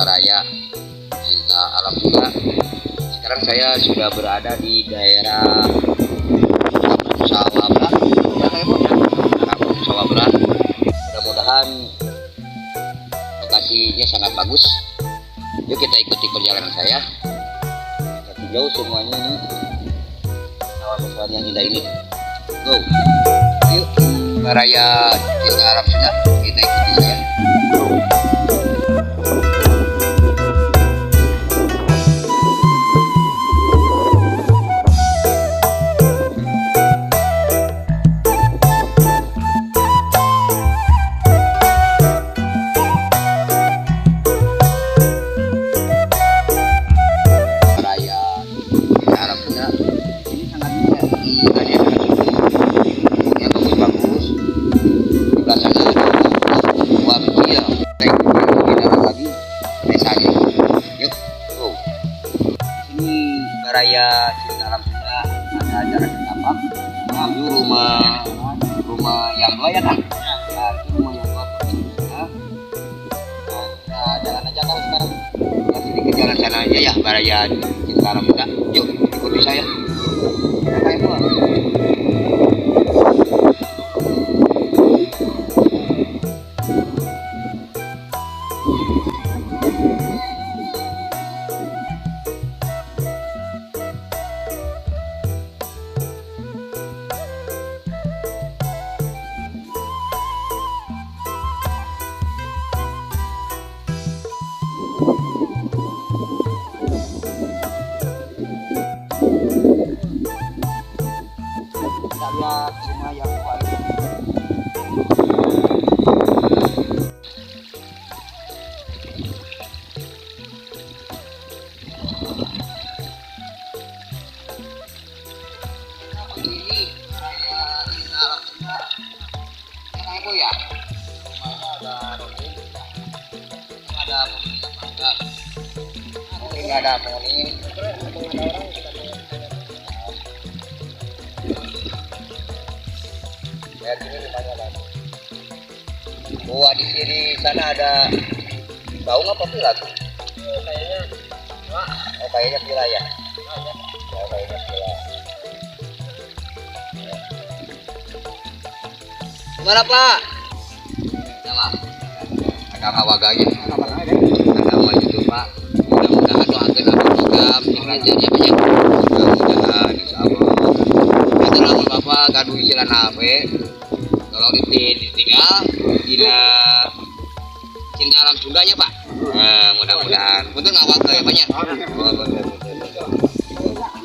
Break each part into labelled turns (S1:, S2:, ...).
S1: Raya Cinta Alam Sunda. Sekarang saya sudah berada di daerah Kampung Sawah Berat. Kampung Sawah Berat. Mudah-mudahan lokasinya sangat bagus. Yuk kita ikuti perjalanan saya. Kita jauh semuanya ini sawah-sawahan yang indah ini. Go. Yuk, Raya Cinta Alam Sunda. Kita ikuti saya. Raya Cinta Alam Sunda ada acara setapak menuju rumah yang dua ya kan? Ya itu rumah yang dua ya. Nah, jalan aja kan sekarang masih di jalan sana aja ya Raya Cinta Alam Sunda. Yuk ikuti saya. Kayak gua. Kita lihat rumah yang paling ini Raya Cinta Alam Sunda. Yang ibu ya? Ada mungkin ada penghuni. Lihat ini rumahnya lagi. Wah di sini sana ada baung apa pila tuh? Kayaknya oh kayaknya pila ya. Oh kayaknya pila. Gimana Pak? Nama? Ada mawaganya. Ada mau itu Pak. Mudah-mudahan doakan abang program lancarnya banyak. Mudah-mudahan insya Allah. Kita lama Bapak gaduh isilan HP. Tolong ditinggal Dina Cinta Alam Sundanya Pak. Nah, mudah-mudahan. Betul nggak Pak? Banyak. Oh, betul.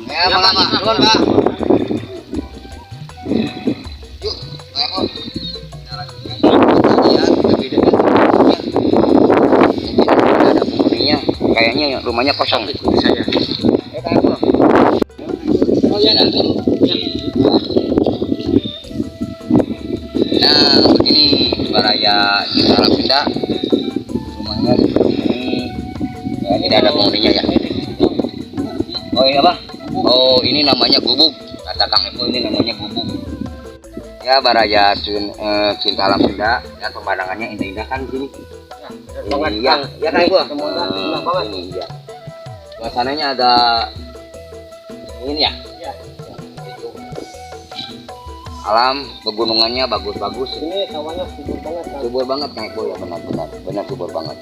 S1: Ya, Pak. Turun Pak. Yuk, Pak. Kita lanjutkan. Lihat lebih dekat. Ada penghuninya. Kayaknya rumahnya kosong. Ikuti saya. Oh ya, ada. Nah, begini Raya Cinta Alam Sunda. Rumahnya seperti ini. Ya, tidak ada penghuninya ya. Oh ini apa? Oh ini namanya gubuk. Kata Kang Eko ini namanya gubuk. Ya Raya Cinta Alam Sunda. Dan pemandangannya indah-indah kan di sini. Iya, ya Kang Eko. Ini ya. Suasananya ada ini ya. Alam pegunungannya bagus-bagus. Ini sawahnya subur banget. Subur banget Kang Eko ya, benar subur banget.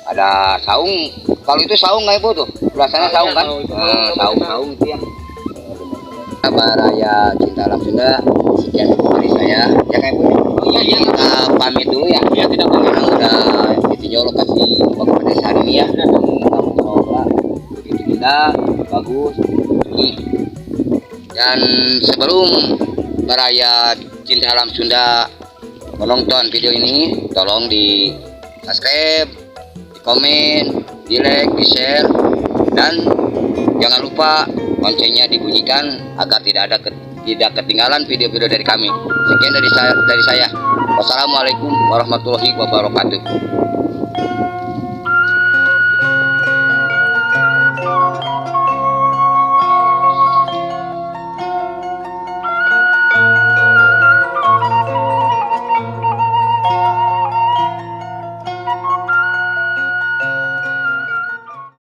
S1: Ada saung. Kalau itu saung Kang Eko tuh. Sebelah sana saung kan? Saung itu ya. Raya Cinta Alam Sunda. Sekian dari saya. Ya Kang Eko. Iya. Kita pamit dulu ya. Ya tidak karena udah ditinjau lokasi pembangunan desa ini ya. Kampung Sawah begitu indah, bagus. Dan sebelum Raya Cinta Alam Sunda menonton video ini, tolong di subscribe, di komen, di like, di share, dan jangan lupa loncengnya dibunyikan agar tidak ketinggalan video-video dari kami. Sekian dari saya. Wassalamualaikum warahmatullahi wabarakatuh.